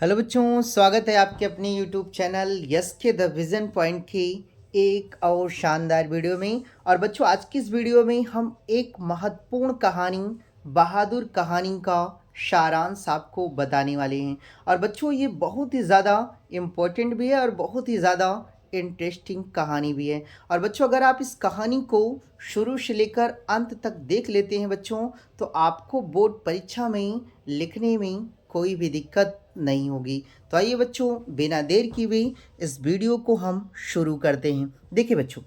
Hello बच्चों, स्वागत है आपके अपने यूट्यूब चैनल यस के द विज़न पॉइंट की एक और शानदार वीडियो में। और बच्चों, आज की इस वीडियो में हम एक महत्वपूर्ण कहानी, बहादुर कहानी का सारांश आपको बताने वाले हैं। और बच्चों, ये बहुत ही ज़्यादा इम्पोर्टेंट भी है और बहुत ही ज़्यादा इंटरेस्टिंग कहानी भी है। और बच्चों, अगर आप इस कहानी को शुरू से लेकर अंत तक देख लेते हैं बच्चों, तो आपको बोर्ड परीक्षा में लिखने में कोई भी दिक्कत नहीं होगी। तो आइए बच्चों, बिना देर की हुई इस वीडियो को हम शुरू करते हैं। देखिए बच्चों,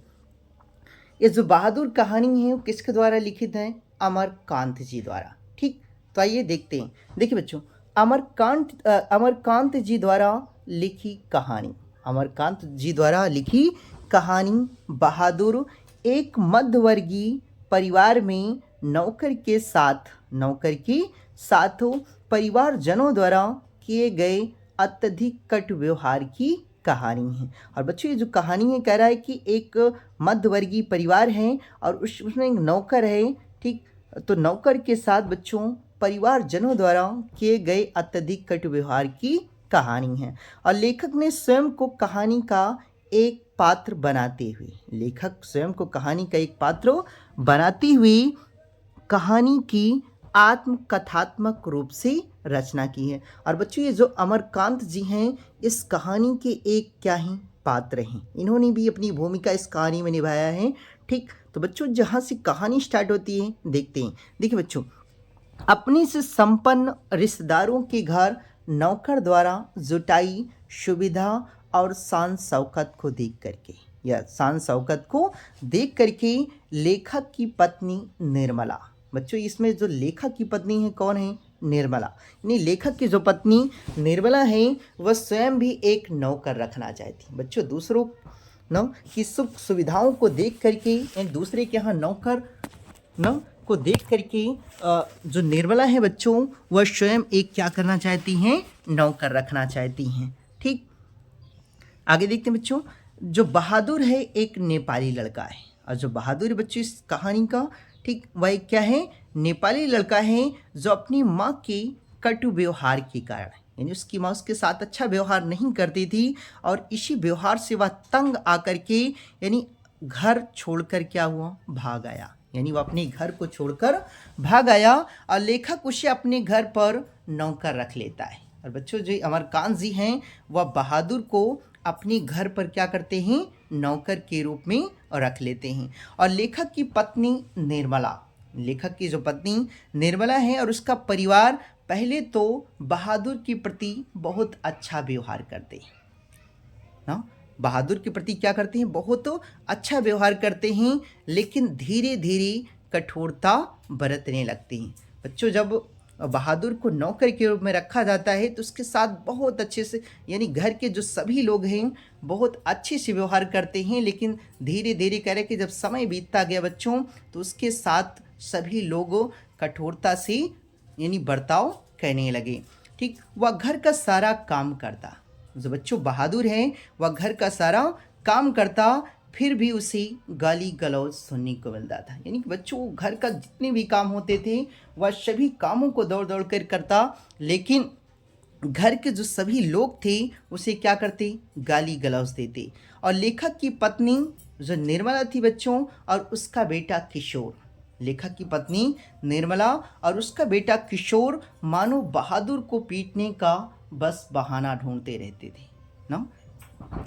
ये जो बहादुर कहानी है वो किसके द्वारा लिखित है? अमरकांत जी द्वारा। ठीक, तो आइए देखते हैं। देखिए बच्चों, अमरकांत जी द्वारा लिखी कहानी, अमरकांत जी द्वारा लिखी कहानी बहादुर। एक मध्यवर्गीय परिवार में नौकर के साथों परिवारजनों द्वारा किए गए अत्यधिक कट व्यवहार की कहानी है। और बच्चों, ये जो कहानी है कह रहा है कि एक मध्यवर्गीय परिवार है और उसमें एक नौकर है। ठीक, तो नौकर के साथ बच्चों परिवारजनों द्वारा किए गए अत्यधिक कट व्यवहार की कहानी है। और लेखक ने स्वयं को कहानी का एक पात्र बनाते हुए, लेखक स्वयं को कहानी का एक पात्र बनाती हुई कहानी की आत्मकथात्मक रूप से रचना की है। और बच्चों, ये जो अमरकांत जी हैं, इस कहानी के एक क्या हैं? पात्र हैं। इन्होंने भी अपनी भूमिका इस कहानी में निभाया है। ठीक, तो बच्चों जहाँ से कहानी स्टार्ट होती है देखते हैं। देखिए बच्चों, अपने से संपन्न रिश्तेदारों के घर नौकर द्वारा जुटाई सुविधा और शान शौकत को देख करके, या शान शौकत को देख करके लेखक की पत्नी निर्मला, बच्चों इसमें जो लेखक की पत्नी है कौन है? निर्मला। यानी लेखक की जो पत्नी निर्मला है वह स्वयं भी एक नौकर रखना चाहती। बच्चों, दूसरों न की सुख सुविधाओं को देख करके, यानी दूसरे के यहाँ नौकर न को देख करके जो निर्मला है बच्चों, वह स्वयं एक क्या करना चाहती हैं? नौकर रखना चाहती हैं। ठीक, आगे देखते हैं बच्चों। जो बहादुर है एक नेपाली लड़का है। और जो बहादुर है बच्चों इस कहानी का, ठीक, वह एक क्या है? नेपाली लड़का है जो अपनी माँ के कटु व्यवहार के कारण, यानी उसकी माँ उसके साथ अच्छा व्यवहार नहीं करती थी और इसी व्यवहार से वह तंग आकर के, यानी घर छोड़कर क्या हुआ? भाग आया। यानी वह अपने घर को छोड़कर भाग आया और लेखक उसे अपने घर पर नौकर रख लेता है। और बच्चों, जो अमरकांत जी हैं वह बहादुर को अपने घर पर क्या करते हैं? नौकर के रूप में रख लेते हैं। और लेखक की पत्नी निर्मला, लेखक की जो पत्नी निर्मला है और उसका परिवार पहले तो बहादुर के प्रति बहुत अच्छा व्यवहार करते हैं ना, बहादुर के प्रति क्या करते हैं? बहुत अच्छा व्यवहार करते हैं, लेकिन धीरे धीरे कठोरता बरतने लगते हैं। बच्चों, जब बहादुर को नौकर के रूप में रखा जाता है तो उसके साथ बहुत अच्छे से, यानी घर के जो सभी लोग हैं बहुत अच्छे से व्यवहार करते हैं, लेकिन धीरे धीरे कह रहे कि जब समय बीतता गया बच्चों, तो उसके साथ सभी लोग कठोरता से यानी बर्ताव करने लगे। ठीक, वह घर का सारा काम करता, जो बच्चों बहादुर हैं वह घर का सारा काम करता, फिर भी उसे गाली गलौज सुनने को मिलता था। यानी कि बच्चों घर का जितने भी काम होते थे वह सभी कामों को दौड़ दौड़ कर करता, लेकिन घर के जो सभी लोग थे उसे क्या करते? गाली गलौज देते। और लेखक की पत्नी जो निर्मला थी बच्चों, और उसका बेटा किशोर, लेखक की पत्नी निर्मला और उसका बेटा किशोर मानो बहादुर को पीटने का बस बहाना ढूंढते रहते थे ना।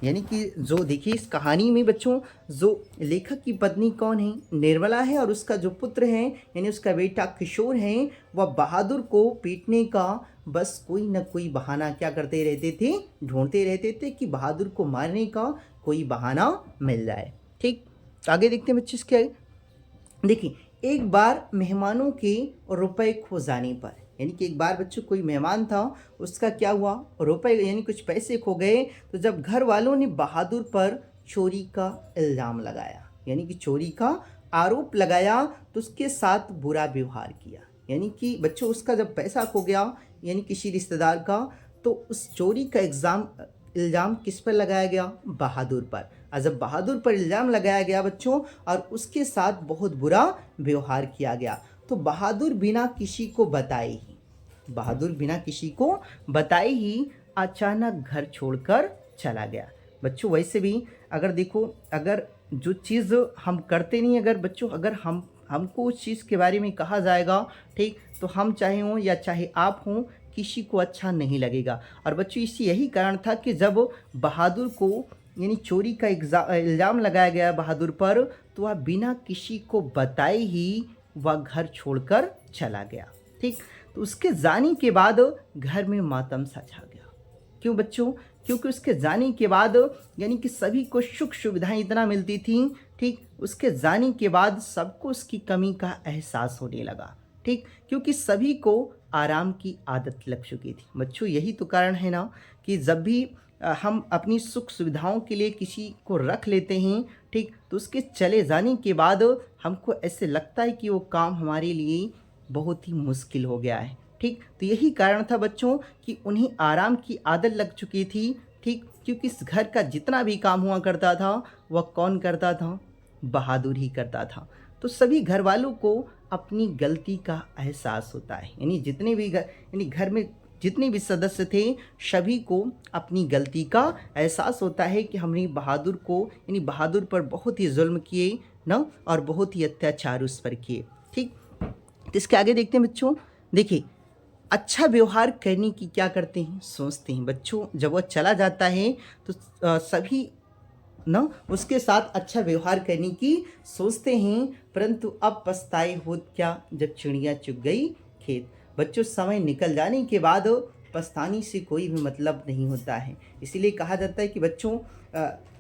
यानी कि जो देखिए इस कहानी में बच्चों, जो लेखक की पत्नी कौन है? निर्मला है, और उसका जो पुत्र है यानी उसका बेटा किशोर है, वह बहादुर को पीटने का बस कोई ना कोई बहाना क्या करते रहते थे? ढूंढते रहते थे कि बहादुर को मारने का कोई बहाना मिल जाए। ठीक, तो आगे देखते हैं बच्चे इसके। देखिए, एक बार मेहमानों के रुपए खो जाने पर, यानी कि एक बार बच्चों कोई मेहमान था, उसका क्या हुआ? रुपए यानी कुछ पैसे खो गए। तो जब घर वालों ने बहादुर पर चोरी का इल्ज़ाम लगाया, यानी कि चोरी का आरोप लगाया, तो उसके साथ बुरा व्यवहार किया। यानी कि बच्चों उसका जब पैसा खो गया, यानी किसी रिश्तेदार का, तो उस चोरी का इल्ज़ाम किस पर लगाया गया? बहादुर पर। और जब बहादुर पर इल्ज़ाम लगाया गया बच्चों, और उसके साथ बहुत बुरा व्यवहार किया गया, तो बहादुर बिना किसी को बताए ही अचानक घर छोड़कर चला गया। बच्चों वैसे भी अगर देखो, अगर जो चीज़ हम करते नहीं, अगर बच्चों अगर हमको उस चीज़ के बारे में कहा जाएगा, ठीक, तो हम चाहे हों या चाहे आप हों, किसी को अच्छा नहीं लगेगा। और बच्चों इसी यही कारण था कि जब बहादुर को यानी चोरी का इल्ज़ाम लगाया गया बहादुर पर, तो वह बिना किसी को बताए ही वह घर छोड़कर चला गया। ठीक, तो उसके जाने के बाद घर में मातम सा छा गया। क्यों बच्चों? क्योंकि उसके जाने के बाद यानी कि सभी को सुख सुविधाएं इतना मिलती थी, ठीक, उसके जाने के बाद सबको उसकी कमी का एहसास होने लगा। ठीक, क्योंकि सभी को आराम की आदत लग चुकी थी। बच्चों यही तो कारण है ना कि जब भी हम अपनी सुख सुविधाओं के लिए किसी को रख लेते हैं, ठीक, तो उसके चले जाने के बाद हमको ऐसे लगता है कि वो काम हमारे लिए बहुत ही मुश्किल हो गया है। ठीक, तो यही कारण था बच्चों कि उन्हें आराम की आदत लग चुकी थी। ठीक, क्योंकि इस घर का जितना भी काम हुआ करता था वह कौन करता था? बहादुर ही करता था। तो सभी घर वालों को अपनी गलती का एहसास होता है, यानी जितने भी घर में जितने भी सदस्य थे सभी को अपनी गलती का एहसास होता है कि हमने बहादुर को यानी बहादुर पर बहुत ही जुल्म किए ना, और बहुत ही अत्याचार उस पर किए। ठीक, तो इसके आगे देखते हैं बच्चों। देखिए, अच्छा व्यवहार करने की क्या करते हैं, सोचते हैं। बच्चों जब वह चला जाता है तो सभी ना उसके साथ अच्छा व्यवहार करने की सोचते हैं, परंतु अब पछताए होत क्या जब चिड़िया चुग गई खेत। बच्चों समय निकल जाने के बाद पछताने से कोई भी मतलब नहीं होता है। इसीलिए कहा जाता है कि बच्चों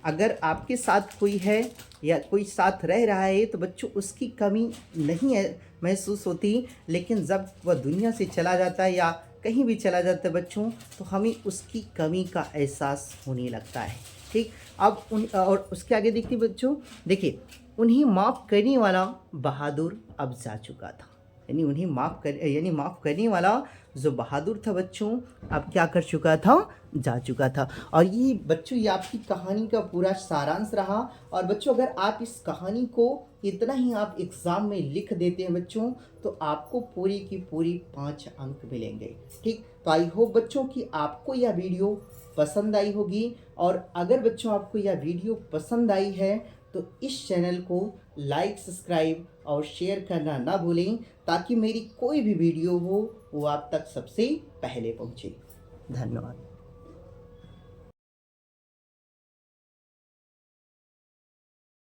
अगर आपके साथ कोई है या कोई साथ रह रहा है तो बच्चों उसकी कमी नहीं है महसूस होती, लेकिन जब वह दुनिया से चला जाता है या कहीं भी चला जाता है बच्चों, तो हमें उसकी कमी का एहसास होने लगता है। ठीक, अब और उसके आगे देखिए बच्चों, देखिए उन्हें माफ़ करने वाला बहादुर अब जा चुका था। यानी उन्हें माफ़ करने वाला जो बहादुर था बच्चों, अब क्या कर चुका था? जा चुका था। और ये बच्चों ये आपकी कहानी का पूरा सारांश रहा। और बच्चों अगर आप इस कहानी को इतना ही आप एग्ज़ाम में लिख देते हैं बच्चों, तो आपको पूरी की पूरी 5 अंक मिलेंगे। ठीक, तो आई होप बच्चों कि आपको यह वीडियो पसंद आई होगी। और अगर बच्चों आपको यह वीडियो पसंद आई है तो इस चैनल को लाइक, सब्सक्राइब और शेयर करना ना भूलें, ताकि मेरी कोई भी वीडियो हो वो आप तक सबसे पहले पहुंचे। धन्यवाद।